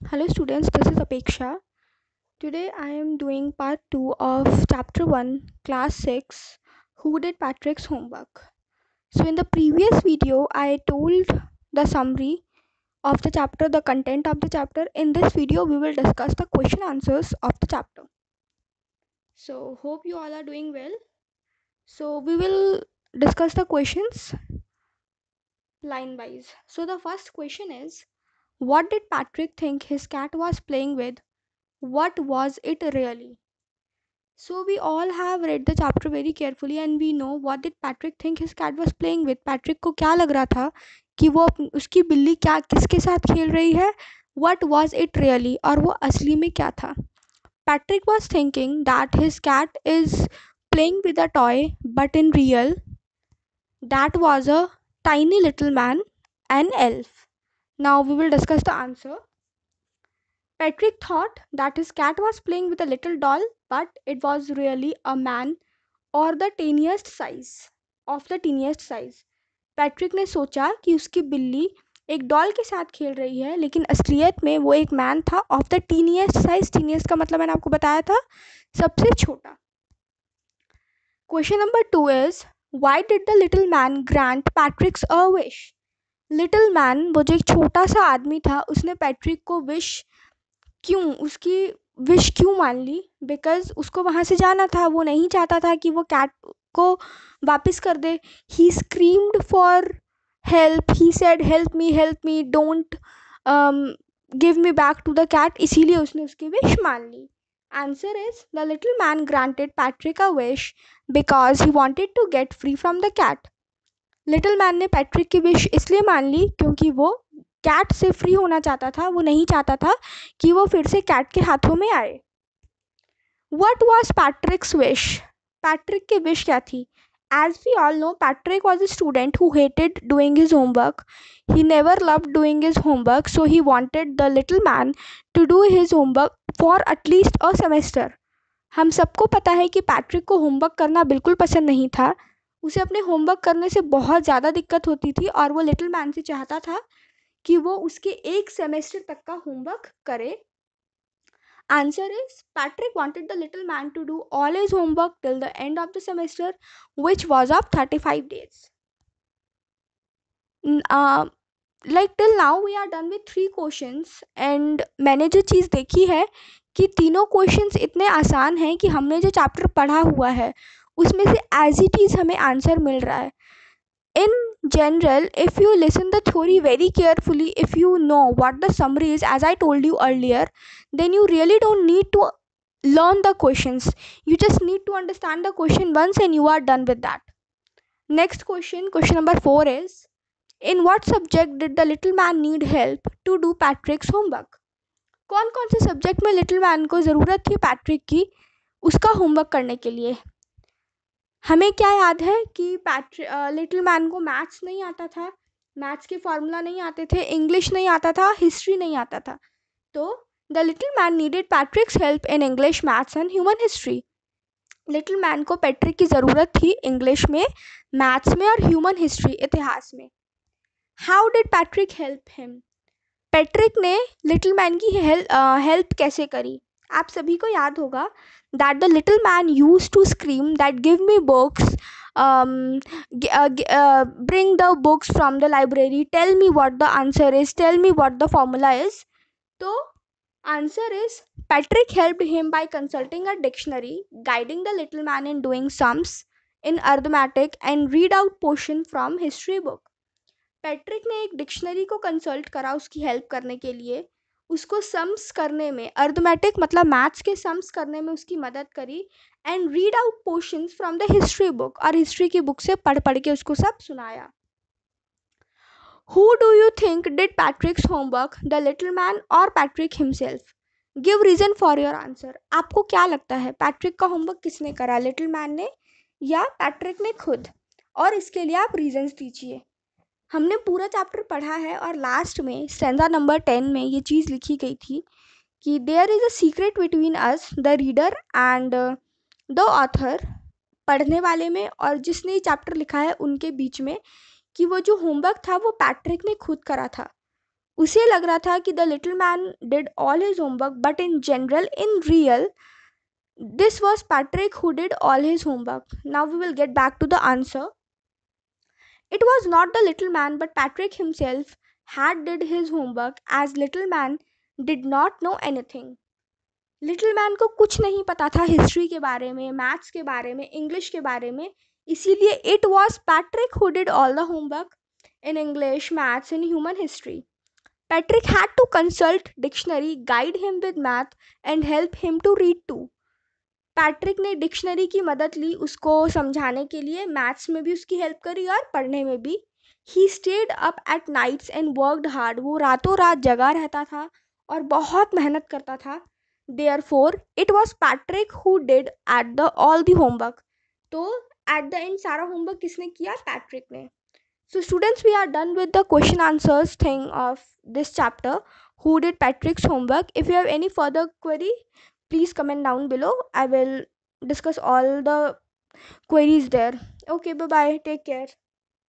Hello students, this is Apeksha. Today I am doing part 2 of chapter 1, class 6, Who Did Patrick's Homework. So in the previous video I told the summary of the chapter, the content of the chapter. In this video we will discuss the question answers of the chapter. So hope you all are doing well. So we will discuss the questions line wise. So the first question is, what did Patrick think his cat was playing with? What was it really? So we all have read the chapter very carefully and we know what did Patrick think his cat was playing with. Patrick को क्या लग रहा था कि वो उसकी बिल्ली क्या किसके साथ खेल रही है. What was it really? और वो असली में क्या था. Patrick was thinking that his cat is playing with a toy, but in real that was a tiny little man, an elf. Now we will discuss the answer. Patrick thought that his cat was playing with a little doll, but it was really a man और the tiniest size of the tiniest size. Patrick ने सोचा कि उसकी बिल्ली एक doll के साथ खेल रही है, लेकिन असलियत में वो एक मैन था ऑफ द टीनिएस्ट साइज. टीनिएस्ट का मतलब मैंने आपको बताया था, सबसे छोटा. Question number 2 is, why did the little man grant पैट्रिक्स a wish. Little man, वो जो एक छोटा सा आदमी था, उसने पैट्रिक को विश क्यों, उसकी विश क्यों मान ली. बिकॉज उसको वहाँ से जाना था, वो नहीं चाहता था कि वो कैट को वापस कर दे. He screamed for help, he said help me don't give me back to the cat. इसीलिए उसने उसकी विश मान ली. Answer is, the little man granted Patrick a wish because he wanted to get free from the cat. Little man ने Patrick की wish इसलिए मान ली क्योंकि वो कैट से फ्री होना चाहता था. वो नहीं चाहता था कि वो फिर से कैट के हाथों में आए. What was Patrick's wish. Patrick की विश क्या थी. As we all know, Patrick was a student who hated doing his homework. He never loved doing his homework, so he wanted the little man to do his homework for at least a semester. हम सबको पता है कि Patrick को homework करना बिल्कुल पसंद नहीं था. उसे अपने होमवर्क करने से बहुत ज़्यादा दिक्कत होती थी और वो लिटिल मैन से चाहता था कि वो उसके एक सेमेस्टर तक का होमवर्क करे. Answer is, Patrick wanted the little man to do all his homework till the end of the semester, which was of 35 days. Like till now we are done with 3 questions and मैंने जो चीज़ देखी है कि तीनों questions इतने आसान हैं कि हमने जो चैप्टर पढ़ा हुआ है उसमें से एज इट इज़ हमें आंसर मिल रहा है. In general, if you listen the theory very carefully, if you know what the summary is, as I told you earlier, then you really don't need to learn the questions. You just need to understand the question once and you are done with that. Next question, question number 4 is, in what subject did the little man need help to do Patrick's homework? कौन कौन से subject में little man को ज़रूरत थी Patrick की उसका homework करने के लिए. हमें क्या याद है कि लिटिल मैन को मैथ्स नहीं आता था, मैथ्स के फॉर्मूला नहीं आते थे, इंग्लिश नहीं आता था, हिस्ट्री नहीं आता था. तो the little man needed पैट्रिक्स help in English, maths and human history. Little man को पैट्रिक की ज़रूरत थी इंग्लिश में, मैथ्स में और ह्यूमन हिस्ट्री, इतिहास में. How did Patrick help him. Patrick ने लिटिल मैन की हेल्प कैसे करी. आप सभी को याद होगा that the little man used to scream that give me books, bring the books from the library, tell me what the answer is, tell me what the formula is. So answer is, Patrick helped him by consulting a dictionary, guiding the little man in doing sums in arithmetic and read out portion from history book. Patrick ने एक dictionary को consult करा उसकी help करने के लिए, उसको sums करने में, अर्थमेटिक मतलब मैथ्स के सम्स करने में उसकी मदद करी, and read out portions from the history book, और हिस्ट्री की बुक से पढ़ पढ़ के उसको सब सुनाया. Who do you think did Patrick's homework, the little man और Patrick himself. Give reason for your answer. आपको क्या लगता है पैट्रिक का होमवर्क किसने करा, लिटिल मैन ने या पैट्रिक ने खुद, और इसके लिए आप रीजंस दीजिए. हमने पूरा चैप्टर पढ़ा है और लास्ट में स्टैंजा नंबर 10 में ये चीज़ लिखी गई थी कि there is a secret between us the reader and the author, पढ़ने वाले में और जिसने ये चैप्टर लिखा है उनके बीच में, कि वो जो होमवर्क था वो पैट्रिक ने खुद करा था. उसे लग रहा था कि the little man did all his homework, but in general, in real, this was Patrick who did all his homework. Now we will get back to the answer. It was not the little man, but Patrick himself had did his homework, as little man did not know anything. Little man को कुछ नहीं पता था history के बारे में, maths के बारे में, इंग्लिश के बारे में. इसीलिए it was Patrick who did all the homework in English, maths and human history. Patrick had to consult dictionary, guide him with math and help him to read too. Patrick ने dictionary की मदद ली उसको समझाने के लिए, maths में भी उसकी हेल्प करी और पढ़ने में भी. He stayed up at nights and worked hard. वो रातों रात जगा रहता था और बहुत मेहनत करता था. Therefore, it was Patrick who did at the all the homework. तो at the end सारा homework किसने किया? पैट्रिक ने. So students, we are done with the question answers thing of this chapter. Who did Patrick's homework? If you have any further query, please comment down below. I will discuss all the queries there. Okay, bye bye. Take care.